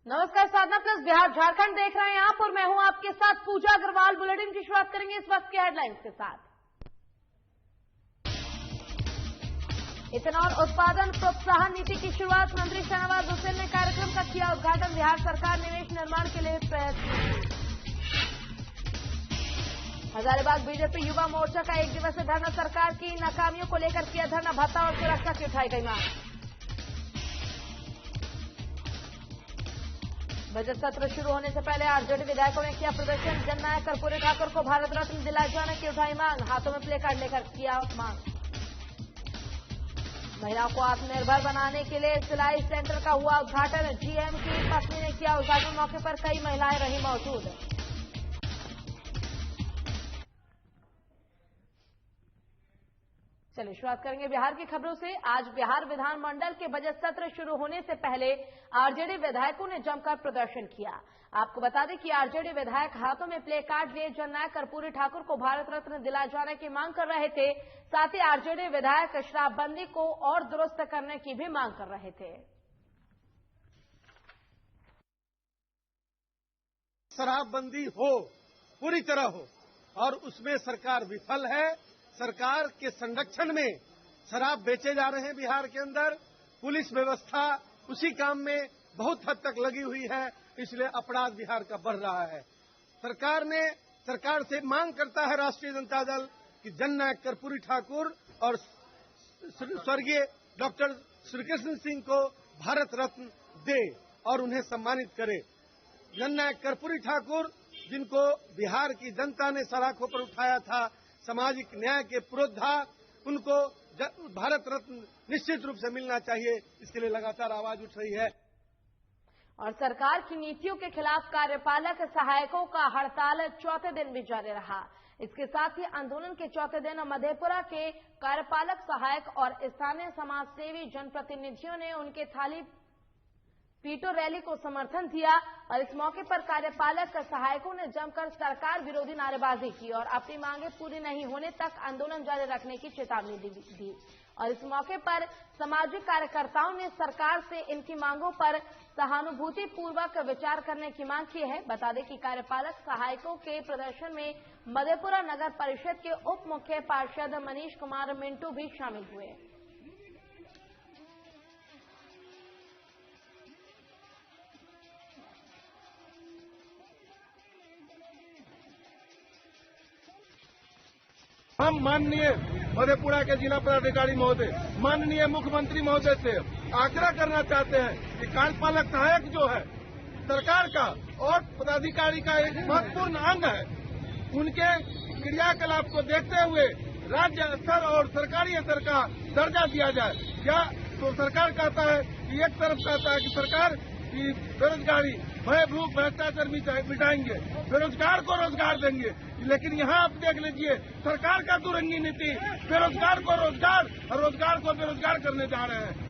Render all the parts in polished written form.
नमस्कार, साधना प्लस बिहार झारखंड देख रहे हैं आप और मैं हूं आपके साथ पूजा अग्रवाल। बुलेटिन की शुरुआत करेंगे इस वक्त की हेडलाइंस के साथ। इथेनॉल उत्पादन प्रोत्साहन नीति की शुरुआत, मंत्री शाहनवाज हुसैन ने कार्यक्रम का किया उद्घाटन। बिहार सरकार निवेश निर्माण के लिए प्रयत्न। हजारीबाग बीजेपी युवा मोर्चा का एक दिवसीय धरना, सरकार की नाकामियों को लेकर किया धरना, भत्ता और सुरक्षा की उठाई गई मांग। बजट सत्र शुरू होने से पहले आरजेडी विधायकों ने किया प्रदर्शन, जननायक कर्पूरी ठाकुर को भारत रत्न दिलाए जाने की उठाई मांग, हाथों में प्ले कार्ड लेकर किया मांग। महिलाओं को आत्मनिर्भर बनाने के लिए सिलाई सेंटर का हुआ उद्घाटन, जीएम की पत्नी ने किया उद्घाटन, मौके पर कई महिलाएं रही मौजूद। चलिए शुरुआत करेंगे बिहार की खबरों से। आज बिहार विधानमंडल के बजट सत्र शुरू होने से पहले आरजेडी विधायकों ने जमकर प्रदर्शन किया। आपको बता दें कि आरजेडी विधायक हाथों में प्ले कार्ड लिए जननायक कर्पूरी ठाकुर को भारत रत्न दिलाए जाने की मांग कर रहे थे। साथ ही आरजेडी विधायक शराबबंदी को और दुरुस्त करने की भी मांग कर रहे थे। शराबबंदी हो, पूरी तरह हो, और उसमें सरकार विफल है। सरकार के संरक्षण में शराब बेचे जा रहे हैं बिहार के अंदर। पुलिस व्यवस्था उसी काम में बहुत हद तक लगी हुई है, इसलिए अपराध बिहार का बढ़ रहा है। सरकार से मांग करता है राष्ट्रीय जनता दल कि जननायक कर्पूरी ठाकुर और स्वर्गीय डॉक्टर श्रीकृष्ण सिंह को भारत रत्न दे और उन्हें सम्मानित करे। जननायक कर्पूरी ठाकुर, जिनको बिहार की जनता ने सलाखों पर उठाया था, सामाजिक न्याय के पुरोधा, उनको भारत रत्न निश्चित रूप से मिलना चाहिए। इसके लिए लगातार आवाज उठ रही है। और सरकार की नीतियों के खिलाफ कार्यपालक सहायकों का हड़ताल चौथे दिन भी जारी रहा। इसके साथ ही आंदोलन के चौथे दिन मधेपुरा के कार्यपालक सहायक और स्थानीय समाजसेवी जनप्रतिनिधियों ने उनके थाली पीटो रैली को समर्थन दिया और इस मौके पर कार्यपालक सहायकों ने जमकर सरकार विरोधी नारेबाजी की और अपनी मांगे पूरी नहीं होने तक आंदोलन जारी रखने की चेतावनी दी। और इस मौके पर सामाजिक कार्यकर्ताओं ने सरकार से इनकी मांगों पर सहानुभूतिपूर्वक विचार करने की मांग की है। बता दें कि कार्यपालक सहायकों के प्रदर्शन में मधेपुरा नगर परिषद के उप मुख्य पार्षद मनीष कुमार मिंटू भी शामिल हुए। हम माननीय मधेपुरा के जिला पदाधिकारी महोदय, माननीय मुख्यमंत्री महोदय से आग्रह करना चाहते हैं कि कार्यपालक सहायक जो है सरकार का और पदाधिकारी का एक महत्वपूर्ण अंग है, उनके क्रियाकलाप को देखते हुए राज्य स्तर और सरकारी स्तर का दर्जा दिया जाए। क्या तो सरकार कहता है कि एक तरफ कहता है कि सरकार की बेरोजगारी, भय, भूख, भ्रष्टाचार मिटाएंगे, बेरोजगार को रोजगार देंगे, लेकिन यहाँ आप देख लीजिए सरकार का दुरंगी नीति बेरोजगार को रोजगार और रोजगार को बेरोजगार करने जा रहे हैं।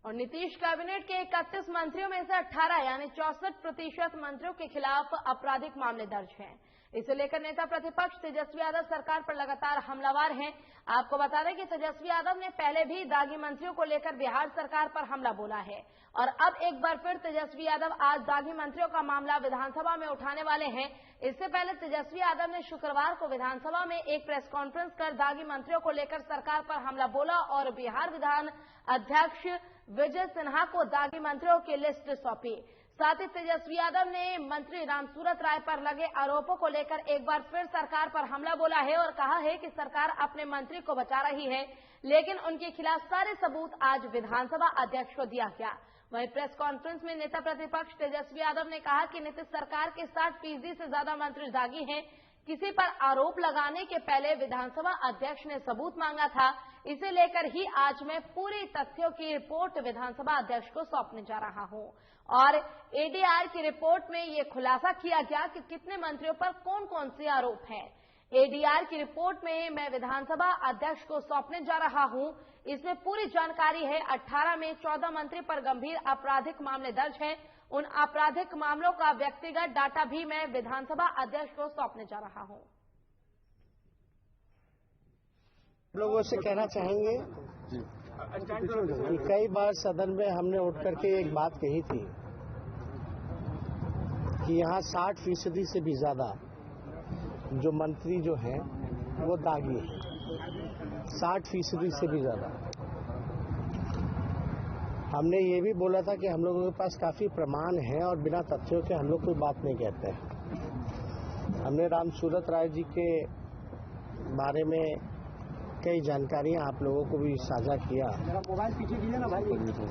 और नीतीश कैबिनेट के 31 मंत्रियों में से 18 यानी 64% मंत्रियों के खिलाफ आपराधिक मामले दर्ज हैं। इसे लेकर नेता प्रतिपक्ष तेजस्वी यादव सरकार पर लगातार हमलावर हैं। आपको बता दें कि तेजस्वी यादव ने पहले भी दागी मंत्रियों को लेकर बिहार सरकार पर हमला बोला है और अब एक बार फिर तेजस्वी यादव आज दागी मंत्रियों का मामला विधानसभा में उठाने वाले हैं। इससे पहले तेजस्वी यादव ने शुक्रवार को विधानसभा में एक प्रेस कॉन्फ्रेंस कर दागी मंत्रियों को लेकर सरकार पर हमला बोला और बिहार विधान अध्यक्ष विजय सिन्हा को दागी मंत्रियों की लिस्ट सौंपी। साथ ही तेजस्वी यादव ने मंत्री रामसूरत राय पर लगे आरोपों को लेकर एक बार फिर सरकार पर हमला बोला है और कहा है कि सरकार अपने मंत्री को बचा रही है, लेकिन उनके खिलाफ सारे सबूत आज विधानसभा अध्यक्ष को दिया गया। वहीं प्रेस कॉन्फ्रेंस में नेता प्रतिपक्ष तेजस्वी यादव ने कहा कि नीतीश सरकार के 60% से ज्यादा मंत्री दागी हैं। किसी पर आरोप लगाने के पहले विधानसभा अध्यक्ष ने सबूत मांगा था। इसे लेकर ही आज मैं पूरी तथ्यों की रिपोर्ट विधानसभा अध्यक्ष को सौंपने जा रहा हूं। और एडीआर की रिपोर्ट में ये खुलासा किया गया कि कितने मंत्रियों पर कौन कौन से आरोप हैं। एडीआर की रिपोर्ट में मैं विधानसभा अध्यक्ष को सौंपने जा रहा हूं। इसमें पूरी जानकारी है। 18 में 14 मंत्री पर गंभीर आपराधिक मामले दर्ज हैं। उन आपराधिक मामलों का व्यक्तिगत डाटा भी मैं विधानसभा अध्यक्ष को सौंपने जा रहा हूं। लोगों से कहना चाहेंगे कि कई बार सदन में हमने उठ करके एक बात कही थी कि यहाँ 60% से भी ज्यादा जो मंत्री जो हैं वो दागी हैं, 60% से भी ज्यादा। हमने ये भी बोला था कि हम लोगों के पास काफी प्रमाण है और बिना तथ्यों के हम लोग कोई बात नहीं कहते हैं। हमने राम सूरत राय जी के बारे में कई जानकारियां आप लोगों को भी साझा किया,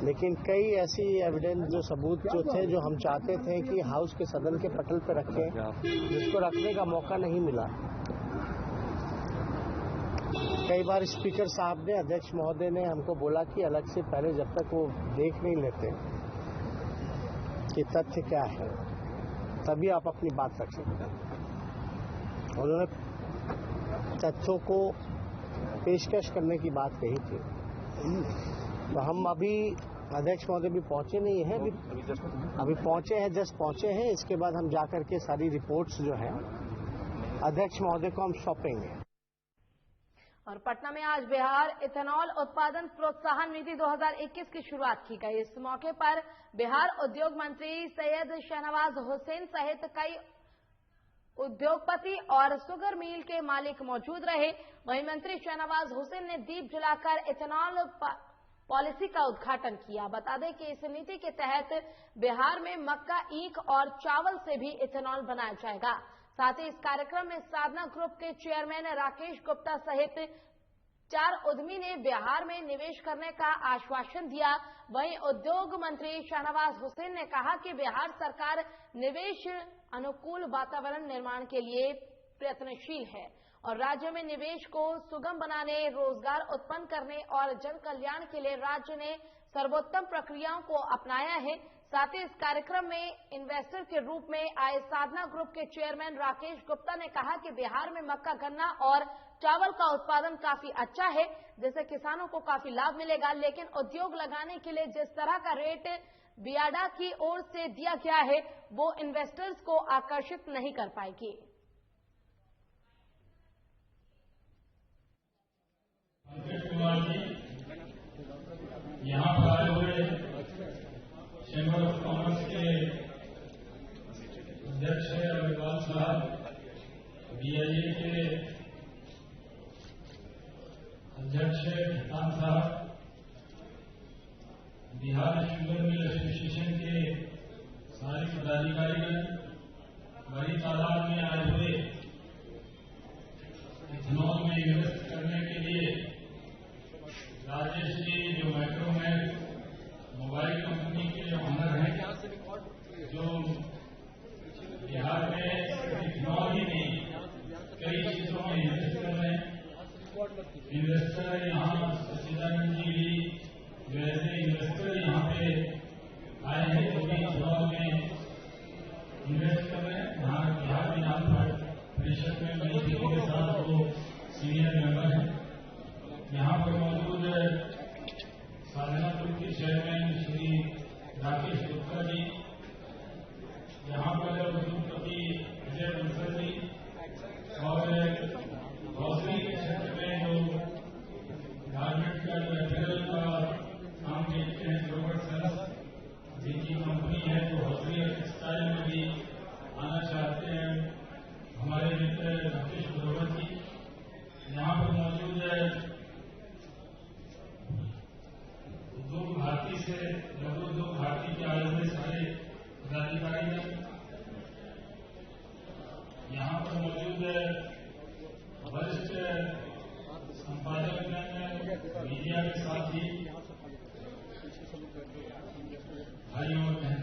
लेकिन कई ऐसी एविडेंस जो सबूत जो थे जो हम चाहते थे कि हाउस के सदन के पटल पर रखें, जिसको रखने का मौका नहीं मिला। कई बार स्पीकर साहब ने, अध्यक्ष महोदय ने हमको बोला कि अलग से पहले जब तक वो देख नहीं लेते कि तथ्य क्या है तभी आप अपनी बात रख सकते हैं। उन्होंने तथ्यों को पेशकश करने की बात कही थी। तो हम अभी, अध्यक्ष महोदय भी पहुंचे नहीं हैं, अभी पहुंचे हैं, जस्ट पहुंचे हैं। इसके बाद हम जाकर के सारी रिपोर्ट्स जो हैं अध्यक्ष महोदय को हम सौंपेंगे। और पटना में आज बिहार इथेनॉल उत्पादन प्रोत्साहन निधि 2021 की शुरुआत की गई। इस मौके पर बिहार उद्योग मंत्री सैयद शाहनवाज हुसैन सहित कई उद्योगपति और शुगर मिल के मालिक मौजूद रहे। वहीं मंत्री शाहनवाज हुसैन ने दीप जलाकर इथेनॉल पॉलिसी का उद्घाटन किया। बता दें कि इस नीति के तहत बिहार में मक्का, ईख और चावल से भी इथेनॉल बनाया जाएगा। साथ ही इस कार्यक्रम में साधना ग्रुप के चेयरमैन राकेश गुप्ता सहित 4 उद्यमी ने बिहार में निवेश करने का आश्वासन दिया। वहीं उद्योग मंत्री शाहनवाज हुसैन ने कहा कि बिहार सरकार निवेश अनुकूल वातावरण निर्माण के लिए प्रयत्नशील है और राज्य में निवेश को सुगम बनाने, रोजगार उत्पन्न करने और जन कल्याण के लिए राज्य ने सर्वोत्तम प्रक्रियाओं को अपनाया है। साथ ही इस कार्यक्रम में इन्वेस्टर के रूप में आए साधना ग्रुप के चेयरमैन राकेश गुप्ता ने कहा कि बिहार में मक्का, गन्ना और चावल का उत्पादन काफी अच्छा है, जिससे किसानों को काफी लाभ मिलेगा, लेकिन उद्योग लगाने के लिए जिस तरह का रेट बियाडा की ओर से दिया गया है वो इन्वेस्टर्स को आकर्षित नहीं कर पाएगी। यहाँ पर आए हुए चैम्बर ऑफ कॉमर्स के अध्यक्ष अग्रवाल साहब, बीआईए के अध्यक्ष खेतान साहब, बिहार शुगर मिल एसोसिएशन के सारे पदाधिकारीगण, बड़ी तादाद में आए हुए इथेनॉल में इन्वेस्ट करने के लिए राजेश जी जो माइक्रोमैक्स मोबाइल कंपनी के ओनर हैं, जो बिहार में इथेनॉल ही नहीं कई चीजों में इन्वेस्ट कर रहे हैं। इन्वेस्टर यहाँ सचिदानंद जी भी जो ऐसे इन्वेस्टर यहाँ पे आए हैं जो भी इथेनॉल में इन्वेस्ट कर रहे हैं। यहाँ बिहार विधान परिषद में बड़ी दीदी के साथ वो सीनियर मेंबर हैं। यहाँ पर मौजूद साधना ग्रुप के चेयरमैन श्री राकेश गुप्ता जी, यहाँ पर उद्योगपति अजय बंसल जी और ग्रोसरी के क्षेत्र में जो गारमेंट का जो एपरल का काम देखते हैं ग्लोबल सन्स जिनकी कंपनी है जो ग्रोसरी और टेक्सटाइल में भी आना चाहते हैं, हमारे मित्र राकेश गुप्ता जी। यहाँ पर मौजूद है उद्योग भारती से लघु उद्योग भारती के आए हुए सारे पदाधिकारी, यहाँ पर मौजूद वरिष्ठ संपादक मीडिया के साथ ही भाइयों और बहन।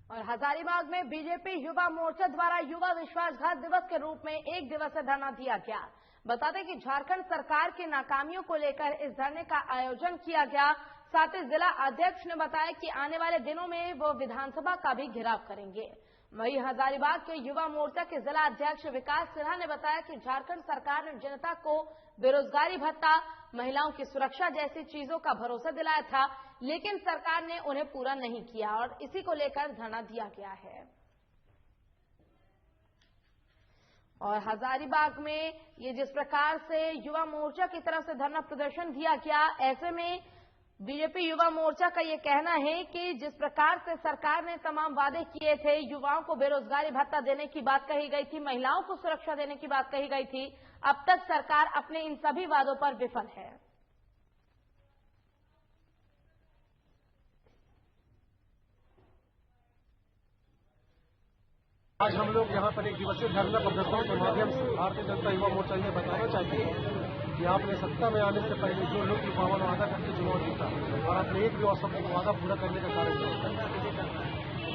और हजारीबाग में बीजेपी युवा मोर्चा द्वारा युवा विश्वासघात दिवस के रूप में 1 दिवसीय धरना दिया गया। बता दें कि झारखंड सरकार की नाकामियों को लेकर इस धरने का आयोजन किया गया। साथ ही जिला अध्यक्ष ने बताया कि आने वाले दिनों में वो विधानसभा का भी घेराव करेंगे। वहीं हजारीबाग के युवा मोर्चा के जिला अध्यक्ष विकास सिन्हा ने बताया कि झारखंड सरकार ने जनता को बेरोजगारी भत्ता, महिलाओं की सुरक्षा जैसी चीजों का भरोसा दिलाया था, लेकिन सरकार ने उन्हें पूरा नहीं किया और इसी को लेकर धरना दिया गया है। और हजारीबाग में ये जिस प्रकार से युवा मोर्चा की तरफ से धरना प्रदर्शन दिया गया, ऐसे में बीजेपी युवा मोर्चा का ये कहना है कि जिस प्रकार से सरकार ने तमाम वादे किए थे, युवाओं को बेरोजगारी भत्ता देने की बात कही गई थी, महिलाओं को सुरक्षा देने की बात कही गई थी, अब तक सरकार अपने इन सभी वादों पर विफल है। आज हम लोग यहाँ पर एक दिवसीय धरना प्रदर्शन के माध्यम से भारतीय जनता युवा मोर्चा ये बताना चाहते हैं कि आपने सत्ता में आने से पहले जो लोग पावन वादा करके चुनाव जीता और आपने एक भी औसत वादा पूरा करने का कारण नहीं होता।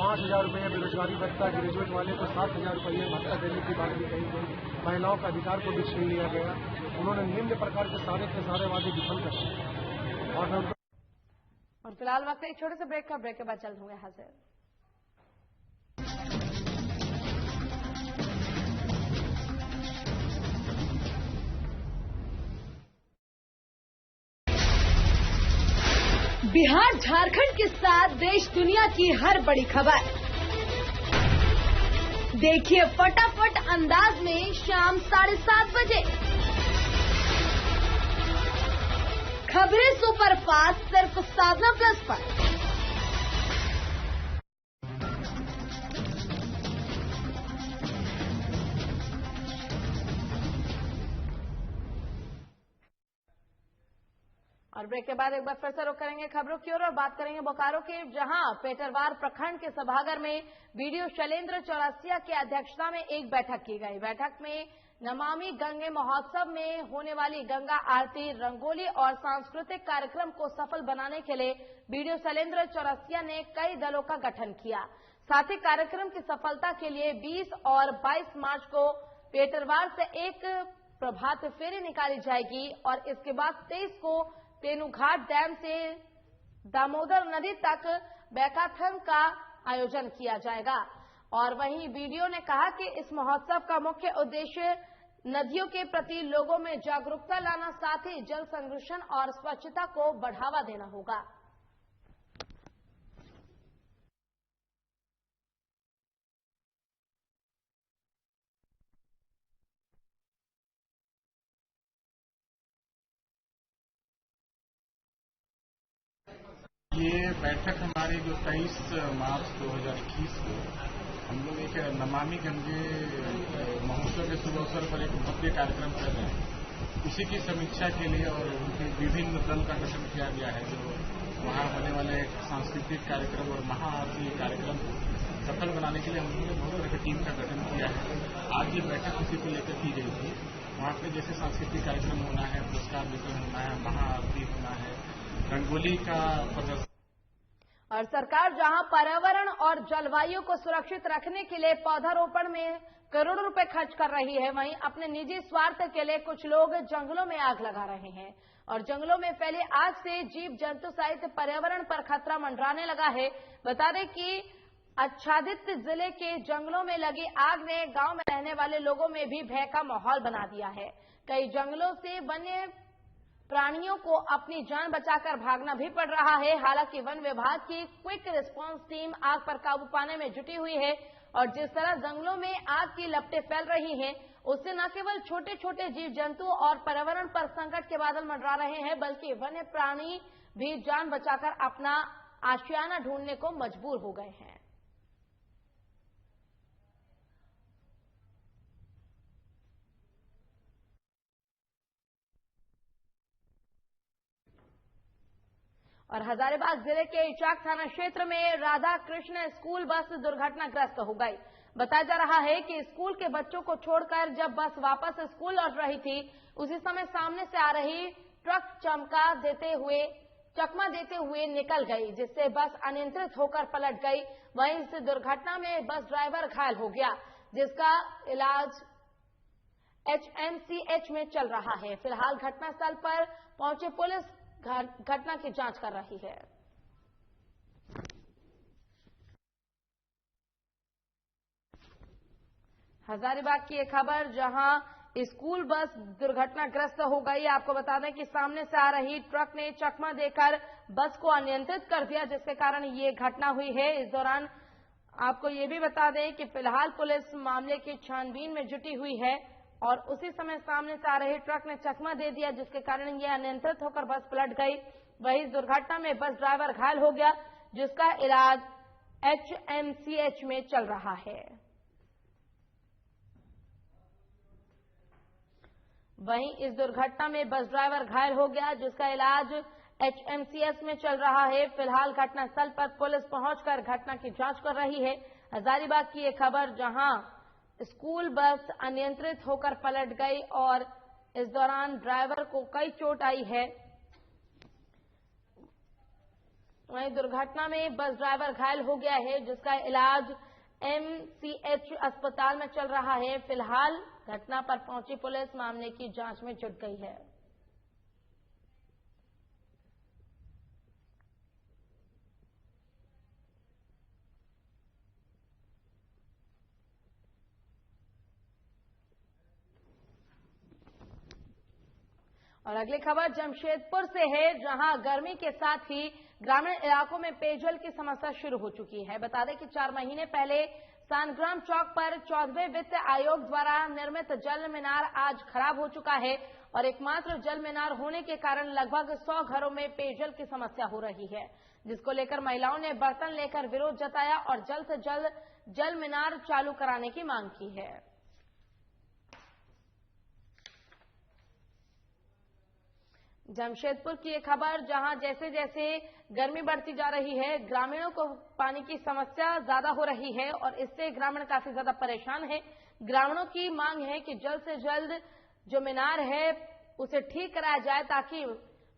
5,000 रुपये बेरोजगारी भत्ता, ग्रेजुएट वाले को 7,000 रुपये भत्ता देने की बात भी कही गई। महिलाओं का अधिकार को भी छीन लिया गया। उन्होंने निम्न प्रकार के सारे वादे विफल कर दिए। और फिलहाल वक्त एक छोटे से ब्रेक के बाद जल्द होंगे हाजिर। बिहार झारखंड के साथ देश दुनिया की हर बड़ी खबर देखिए फटाफट अंदाज में शाम 7:30 बजे। खबरें सुपरफास्ट सिर्फ साधना प्लस पर। और ब्रेक के बाद एक बार फिर से रुक करेंगे खबरों की ओर और बात करेंगे बोकारो के, जहां पेटरवार प्रखंड के सभागार में बीडीओ शैलेंद्र चौरसिया की अध्यक्षता में एक बैठक की गई। बैठक में नमामि गंगे महोत्सव में होने वाली गंगा आरती, रंगोली और सांस्कृतिक कार्यक्रम को सफल बनाने के लिए बीडीओ शैलेंद्र चौरसिया ने कई दलों का गठन किया। साथ ही कार्यक्रम की सफलता के लिए 20 और 22 मार्च को पेटरवार से एक प्रभात फेरी निकाली जाएगी और इसके बाद 23 को तेनुघाट डैम से दामोदर नदी तक बैकाथन का आयोजन किया जाएगा। और वहीं बीडीओ ने कहा कि इस महोत्सव का मुख्य उद्देश्य नदियों के प्रति लोगों में जागरूकता लाना, साथ ही जल संरक्षण और स्वच्छता को बढ़ावा देना होगा। ये बैठक हमारी जो 23 मार्च 2021 को हम लोग एक नमामि गंगे महोत्सव के शुभ अवसर पर एक भव्य कार्यक्रम कर रहे हैं, उसी की समीक्षा के लिए और उनके विभिन्न दल का गठन किया गया है। जो वहाँ होने वाले सांस्कृतिक कार्यक्रम और महाआरती कार्यक्रम को सफल बनाने के लिए हम लोगों ने बहुत तरह की टीम का गठन किया है। आज ये बैठक उसी को लेकर की गई थी। वहाँ पे जैसे सांस्कृतिक कार्यक्रम होना है, पुरस्कार वितरण होना है, महाआरती होना है, रंगोली का प्रदर्शन। और सरकार जहां पर्यावरण और जलवायु को सुरक्षित रखने के लिए पौधारोपण में करोड़ों रुपए खर्च कर रही है, वहीं अपने निजी स्वार्थ के लिए कुछ लोग जंगलों में आग लगा रहे हैं और जंगलों में फैली आग से जीव जंतु सहित पर्यावरण पर खतरा मंडराने लगा है। बता दें कि आच्छादित जिले के जंगलों में लगी आग ने गांव में रहने वाले लोगों में भी भय का माहौल बना दिया है। कई जंगलों से वन्य प्राणियों को अपनी जान बचाकर भागना भी पड़ रहा है। हालांकि वन विभाग की क्विक रिस्पांस टीम आग पर काबू पाने में जुटी हुई है और जिस तरह जंगलों में आग की लपटें फैल रही हैं, उससे न केवल छोटे छोटे जीव जंतु और पर्यावरण पर संकट के बादल मंडरा रहे हैं, बल्कि वन्य प्राणी भी जान बचाकर अपना आशियाना ढूंढने को मजबूर हो गए हैं। और हजारीबाग जिले के इचाक थाना क्षेत्र में राधा कृष्ण स्कूल बस दुर्घटनाग्रस्त हो गई। बताया जा रहा है कि स्कूल के बच्चों को छोड़कर जब बस वापस स्कूल लौट रही थी, उसी समय सामने से आ रही ट्रक चकमा देते हुए निकल गई, जिससे बस अनियंत्रित होकर पलट गई। वहीं इस दुर्घटना में बस ड्राइवर घायल हो गया, जिसका इलाज HMCH में चल रहा है। फिलहाल घटनास्थल पर पहुंचे पुलिस घटना की जांच कर रही है। हजारीबाग की एक खबर, जहां स्कूल बस दुर्घटनाग्रस्त हो गई। आपको बता दें कि सामने से आ रही ट्रक ने चकमा देकर बस को अनियंत्रित कर दिया, जिसके कारण ये घटना हुई है। इस दौरान आपको ये भी बता दें कि फिलहाल पुलिस मामले की छानबीन में जुटी हुई है और उसी समय सामने से आ रही ट्रक ने चकमा दे दिया, जिसके कारण ये अनियंत्रित होकर बस पलट गई। वहीं इस दुर्घटना में बस ड्राइवर घायल हो गया, जिसका इलाज HMCH में चल रहा है। वहीं इस दुर्घटना में बस ड्राइवर घायल हो गया, जिसका इलाज HMCH में चल रहा है। फिलहाल घटनास्थल पर पुलिस पहुंचकर घटना की जांच कर रही है। हजारीबाग की एक खबर, जहां स्कूल बस अनियंत्रित होकर पलट गई और इस दौरान ड्राइवर को कई चोट आई है। वहीं दुर्घटना में बस ड्राइवर घायल हो गया है, जिसका इलाज MCH अस्पताल में चल रहा है। फिलहाल घटना पर पहुंची पुलिस मामले की जांच में जुट गई है। और अगली खबर जमशेदपुर से है, जहां गर्मी के साथ ही ग्रामीण इलाकों में पेयजल की समस्या शुरू हो चुकी है। बता दें कि 4 महीने पहले सानग्राम चौक पर 14वें वित्त आयोग द्वारा निर्मित जल मीनार आज खराब हो चुका है और एकमात्र जल मीनार होने के कारण लगभग 100 घरों में पेयजल की समस्या हो रही है, जिसको लेकर महिलाओं ने बर्तन लेकर विरोध जताया और जल्द से जल्द जल मीनार चालू कराने की मांग की है। जमशेदपुर की एक खबर, जहां जैसे जैसे गर्मी बढ़ती जा रही है, ग्रामीणों को पानी की समस्या ज्यादा हो रही है और इससे ग्रामीण काफी ज्यादा परेशान है। ग्रामीणों की मांग है कि जल्द से जल्द जो मीनार है उसे ठीक कराया जाए, ताकि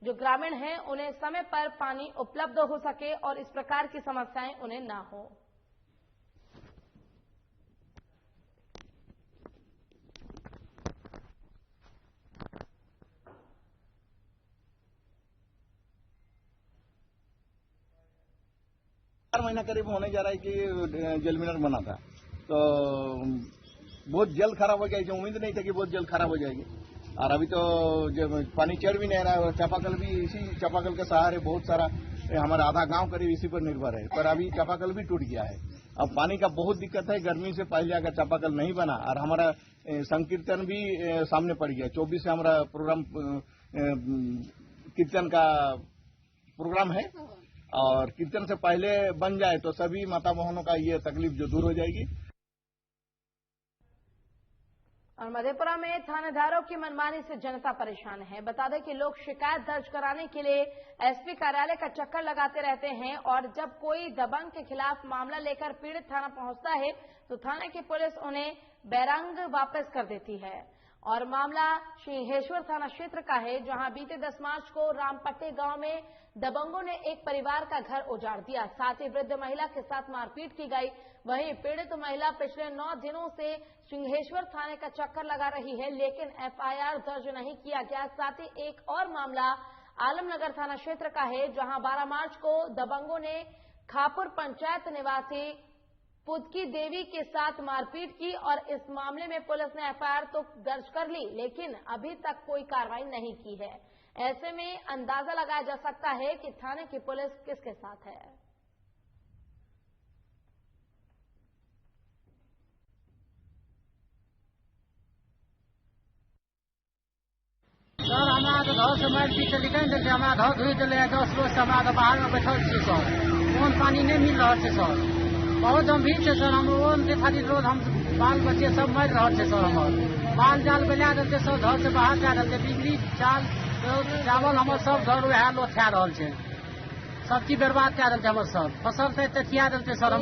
जो ग्रामीण हैं उन्हें समय पर पानी उपलब्ध हो सके और इस प्रकार की समस्याएं उन्हें ना हो। महीना करीब होने जा रहा है कि जल मीनार बना था, तो बहुत जल्द खराब हो जाएगी। उम्मीद नहीं था कि बहुत जल्द खराब हो जाएगी और अभी तो जब पानी चढ़ भी नहीं रहा है और चापाकल भी इसी चापाकल के सहारे बहुत सारा हमारा आधा गांव करीब इसी पर निर्भर है, पर अभी चापाकल भी टूट गया है। अब पानी का बहुत दिक्कत है। गर्मी से पहले अगर चापाकल नहीं बना और हमारा संकीर्तन भी सामने पड़ गया, 24 से हमारा प्रोग्राम कीर्तन का प्रोग्राम है और कीर्तन से पहले बन जाए तो सभी माता बहनों का ये तकलीफ जो दूर हो जाएगी। और मधेपुरा में थानेदारों की मनमानी से जनता परेशान है। बता दें कि लोग शिकायत दर्ज कराने के लिए SP कार्यालय का चक्कर लगाते रहते हैं और जब कोई दबंग के खिलाफ मामला लेकर पीड़ित थाना पहुंचता है तो थाने की पुलिस उन्हें बैरंग वापस कर देती है। और मामला सिंहेश्वर थाना क्षेत्र का है, जहां बीते 10 मार्च को रामपट्टी गांव में दबंगों ने एक परिवार का घर उजाड़ दिया, साथ ही वृद्ध महिला के साथ मारपीट की गई। वहीं पीड़ित महिला पिछले 9 दिनों से सिंहेश्वर थाने का चक्कर लगा रही है, लेकिन FIR दर्ज नहीं किया गया। साथ ही एक और मामला आलमनगर थाना क्षेत्र का है, जहां 12 मार्च को दबंगों ने खापुर पंचायत निवासी पुदकी देवी के साथ मारपीट की और इस मामले में पुलिस ने FIR तो दर्ज कर ली, लेकिन अभी तक कोई कार्रवाई नहीं की है। ऐसे में अंदाजा लगाया जा सकता है कि थाने की पुलिस किसके साथ है। सर हमरा तो घर से मारपीट चली गई, हमारा घर धोई चले 10 रोज से हमारा बाहर में बैठल छी सर, कौन पानी नहीं मिल रहा है सर, बहुत गंभीर है सर। हम ओन खातिर रोज हम बाल बच्चे सब मर रहा है सर, हमारे बाल जाल बना देते सर, घर से बाहर जा देते, बिजली चाल चावल हमारे सब घर वह लोग खा रहा है, सब चीज बर्बाद कर देते हमारे सब फसल से तथिया देते सर।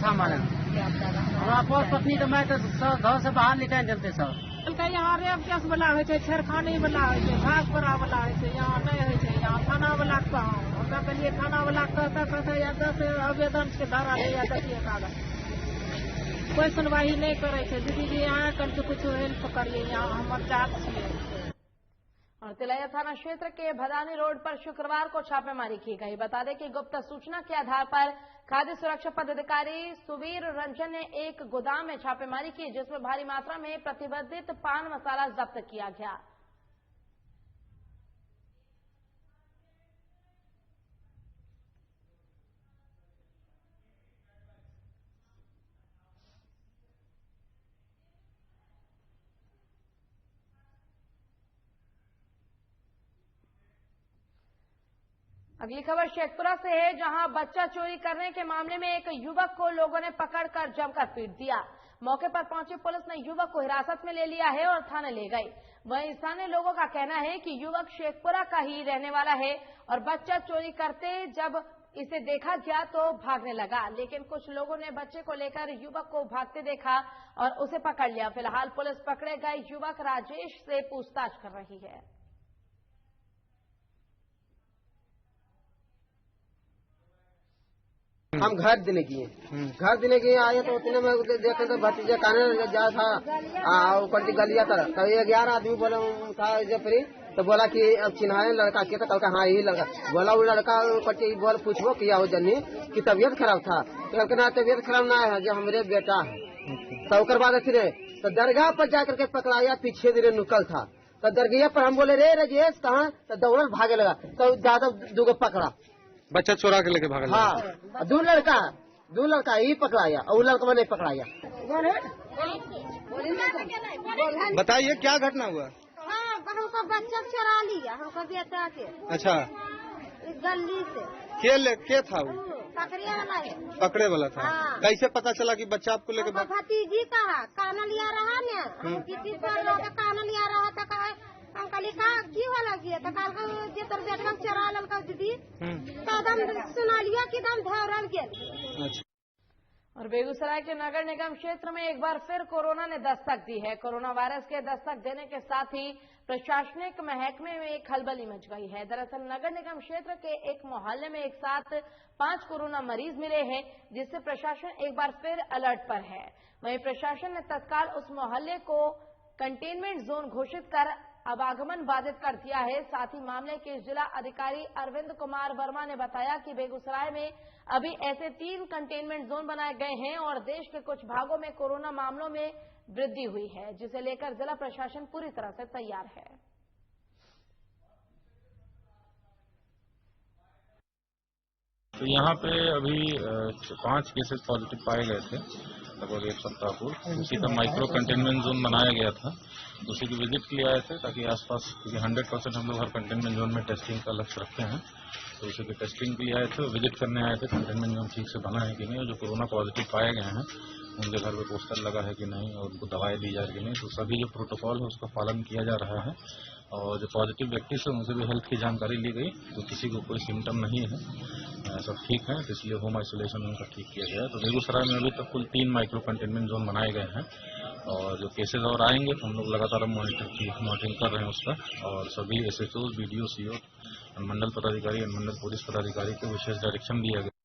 हमारे हमारा पौष पत्नी तो मैं सर घर से बाहर निकाल देते सर। यहाँ रेप केस वाला है, छेड़खानी वाला है, घास पड़ा वाला है, यहाँ नहीं है, यहाँ थाना वाला कहाँ हमरा कहलिए थाना वाला कहते या 10 आवेदन के धारा ले या देखिए कागज, कोई सुनवाई नहीं करे थे। दीदी जी यहाँ करके कुछ हेल्प करिए, यहाँ हमारे जात छे। और तिलैया थाना क्षेत्र के भदानी रोड पर शुक्रवार को छापेमारी की गई। बता दें कि गुप्त सूचना के आधार पर खाद्य सुरक्षा पदाधिकारी सुवीर रंजन ने एक गोदाम में छापेमारी की, जिसमें भारी मात्रा में प्रतिबंधित पान मसाला जब्त किया गया। अगली खबर शेखपुरा से है, जहां बच्चा चोरी करने के मामले में एक युवक को लोगों ने पकड़कर जमकर पीट दिया। मौके पर पहुंची पुलिस ने युवक को हिरासत में ले लिया है और थाने ले गई। वहीं स्थानीय लोगों का कहना है कि युवक शेखपुरा का ही रहने वाला है और बच्चा चोरी करते जब इसे देखा गया तो भागने लगा, लेकिन कुछ लोगों ने बच्चे को लेकर युवक को भागते देखा और उसे पकड़ लिया। फिलहाल पुलिस पकड़े गए युवक राजेश से पूछताछ कर रही है। हम घर देने किए आए तो उतने में देखे तो भतीजे कहने जा था ऊपर गलिया तरह तो 11 आदमी बोला था जफरी तो बोला कि अब चिन्हाए लड़का के, तो कल का हाँ यही लड़का बोला। वो लड़का बोल पूछबो किया हो जन्नी की तबीयत खराब था तो कहना तबीयत खराब ना है जो हमरे बेटा है। तो उसके बाद फिर तो दरगाह पर जाकर के पकड़ाया, पीछे दिन नुकल था तो दरगाह पर हम बोले रे राजेश कहाँ, तो दौड़ भागे लगा तो ज्यादा दूगो पकड़ा, बच्चा चोरा के लेके भागा। हाँ दो लड़का ही पकड़ाया और लड़का नहीं पकड़ाया। बताइए क्या घटना हुआ? हाँ, हमको बच्चा चुरा लिया, हमको बेटा के। अच्छा, गली से के था वो? पकड़े वाला था। हाँ। कैसे पता चला कि बच्चा आपको लेके भतीजी कहा काना लिया रहा ने किसी काना लिया रहा था कहा अंकल का की वाला गया तो काल जे तर बेटा चरा ललका दीदी तो दम सुना लिया कि दम धरल गेल। अच्छा। और बेगूसराय के नगर निगम क्षेत्र में एक बार फिर कोरोना ने दस्तक दी है। कोरोना वायरस के दस्तक देने के साथ ही प्रशासनिक महकमे में एक खलबली मच गई है। दरअसल नगर निगम क्षेत्र के एक मोहल्ले में एक साथ 5 कोरोना मरीज मिले हैं, जिससे प्रशासन एक बार फिर अलर्ट पर है। वहीं प्रशासन ने तत्काल उस मोहल्ले को कंटेनमेंट जोन घोषित कर आवागमन बाधित कर दिया है। साथ ही मामले के जिला अधिकारी अरविंद कुमार वर्मा ने बताया कि बेगूसराय में अभी ऐसे 3 कंटेनमेंट जोन बनाए गए हैं और देश के कुछ भागों में कोरोना मामलों में वृद्धि हुई है, जिसे लेकर जिला प्रशासन पूरी तरह से तैयार है। तो यहाँ पे अभी 5 केसेस पॉजिटिव पाए गए थे लगभग 1 सप्ताह पूर्व। उसी का माइक्रो कंटेनमेंट जोन बनाया गया था, उसी की विजिट के लिए आए थे ताकि आसपास, क्योंकि 100% हम लोग हर कंटेनमेंट जोन में टेस्टिंग का लक्ष्य रखते हैं, तो उसी की टेस्टिंग के लिए आए थे, विजिट करने आए थे कंटेनमेंट जोन ठीक से बना है कि नहीं, और जो कोरोना पॉजिटिव पाए गए हैं उनके घर पे पोस्टर लगा है कि नहीं और उनको दवाई दी जा रही है कि नहीं। तो सभी जो प्रोटोकॉल है उसका पालन किया जा रहा है और जो पॉजिटिव व्यक्ति से उनसे भी हेल्थ की जानकारी ली गई, तो किसी को कोई सिम्टम नहीं है, सब ठीक है, इसलिए होम आइसोलेशन उनका ठीक किया गया। तो बेगूसराय में अभी तक कुल 3 माइक्रो कंटेनमेंट जोन बनाए गए हैं और जो केसेज और आएंगे तो हम लोग लगातार मॉनिटरिंग कर रहे हैं उसका, और सभी SHO, BDO, CO, अनुमंडल पदाधिकारी, अनुमंडल पुलिस पदाधिकारी को विशेष डायरेक्शन दिया गया।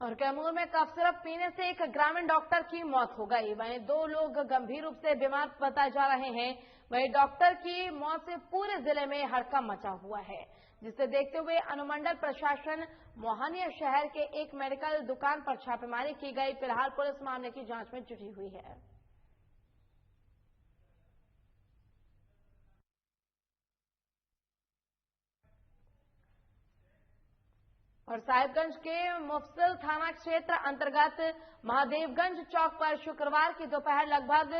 और कैमूर में कफ सिरप पीने से एक ग्रामीण डॉक्टर की मौत हो गई। वहीं 2 लोग गंभीर रूप से बीमार बताए जा रहे हैं। वहीं डॉक्टर की मौत से पूरे जिले में हड़कंप मचा हुआ है, जिसे देखते हुए अनुमंडल प्रशासन मोहानिया शहर के एक मेडिकल दुकान पर छापेमारी की गई। फिलहाल पुलिस मामले की जांच में जुटी हुई है। और साहिबगंज के मुफस्सिल थाना क्षेत्र अंतर्गत महादेवगंज चौक पर शुक्रवार की दोपहर लगभग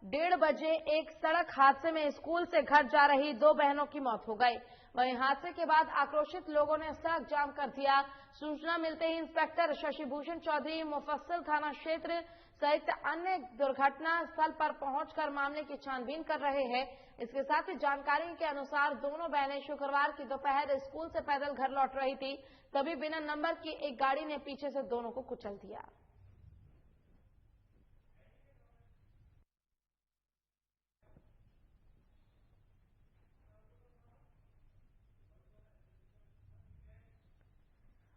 1:30 बजे एक सड़क हादसे में स्कूल से घर जा रही 2 बहनों की मौत हो गई। वहीं हादसे के बाद आक्रोशित लोगों ने सड़क जाम कर दिया। सूचना मिलते ही इंस्पेक्टर शशिभूषण चौधरी मुफस्सिल थाना क्षेत्र सहित अन्य दुर्घटना स्थल पर पहुंचकर मामले की छानबीन कर रहे हैं। इसके साथ ही जानकारी के अनुसार दोनों बहनें शुक्रवार की दोपहर स्कूल से पैदल घर लौट रही थी, तभी बिना नंबर की एक गाड़ी ने पीछे से दोनों को कुचल दिया।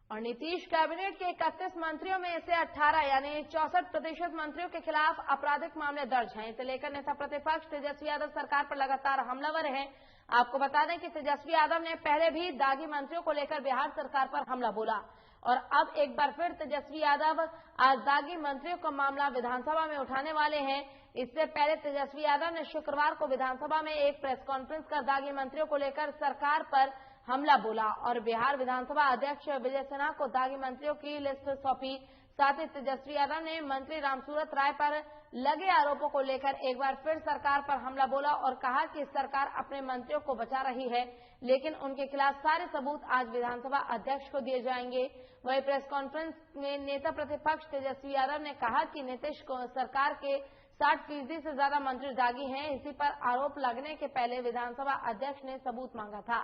और नीतीश कैबिनेट के 31 मंत्रियों में से 18 यानी 64% मंत्रियों के खिलाफ आपराधिक मामले दर्ज हैं। इसे लेकर नेता प्रतिपक्ष तेजस्वी यादव सरकार पर लगातार हमलावर हैं। आपको बता दें कि तेजस्वी यादव ने पहले भी दागी मंत्रियों को लेकर बिहार सरकार पर हमला बोला और अब एक बार फिर तेजस्वी यादव आज दागी मंत्रियों का मामला विधानसभा में उठाने वाले हैं। इससे पहले तेजस्वी यादव ने शुक्रवार को विधानसभा में एक प्रेस कॉन्फ्रेंस कर दागी मंत्रियों को लेकर सरकार पर हमला बोला और बिहार विधानसभा अध्यक्ष विजय सिन्हा को दागी मंत्रियों की लिस्ट सौंपी। साथ ही तेजस्वी यादव ने मंत्री रामसूरत राय पर लगे आरोपों को लेकर एक बार फिर सरकार पर हमला बोला और कहा कि सरकार अपने मंत्रियों को बचा रही है, लेकिन उनके खिलाफ सारे सबूत आज विधानसभा अध्यक्ष को दिए जाएंगे। वहीं प्रेस कॉन्फ्रेंस में नेता प्रतिपक्ष तेजस्वी यादव ने कहा कि नीतीश सरकार के 60% से ज्यादा मंत्री दागी हैं। इसी पर आरोप लगने के पहले विधानसभा अध्यक्ष ने सबूत मांगा था।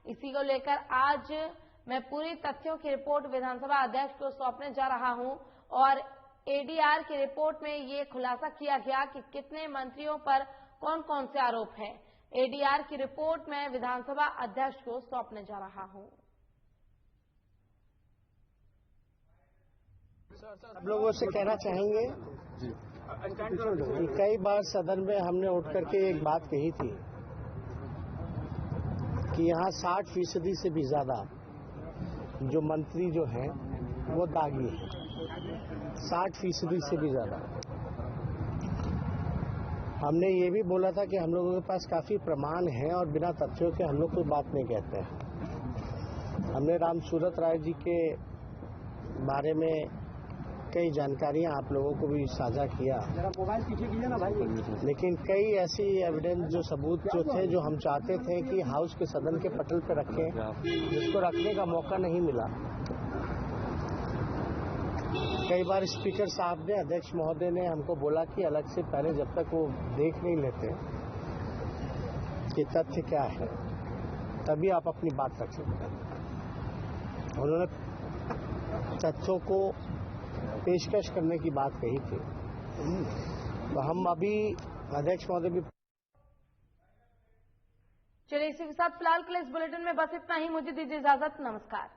इसी को लेकर आज मैं पूरी तथ्यों की रिपोर्ट विधानसभा अध्यक्ष को सौंपने जा रहा हूं और एडीआर की रिपोर्ट में ये खुलासा किया गया कि कितने मंत्रियों पर कौन कौन से आरोप हैं। एडीआर की रिपोर्ट में विधानसभा अध्यक्ष को सौंपने जा रहा हूं। आप लोगों से कहना चाहेंगे कि कई बार सदन में हमने उठ करके एक बात कही थी कि यहाँ 60% से भी ज्यादा जो मंत्री जो हैं वो दागी हैं, 60% से भी ज्यादा। हमने ये भी बोला था कि हम लोगों के पास काफी प्रमाण हैं और बिना तथ्यों के हम लोग कोई बात नहीं कहते हैं। हमने राम सूरत राय जी के बारे में कई जानकारियां आप लोगों को भी साझा किया, मोबाइल पीछे कीजिए ना भाई। लेकिन कई ऐसी एविडेंस जो सबूत जो थे जो हम चाहते थे कि हाउस के सदन के पटल पर रखें, जिसको रखने का मौका नहीं मिला। कई बार स्पीकर साहब ने, अध्यक्ष महोदय ने हमको बोला कि अलग से पहले जब तक वो देख नहीं लेते कि तथ्य क्या है तभी आप अपनी बात रख सकते हैं। उन्होंने तथ्यों को पेशकश करने की बात कही थी, तो हम अभी अध्यक्ष महोदय भी। चलिए इसी के साथ फिलहाल के लिए इस बुलेटिन में बस इतना ही। मुझे दीजिए इजाजत। नमस्कार।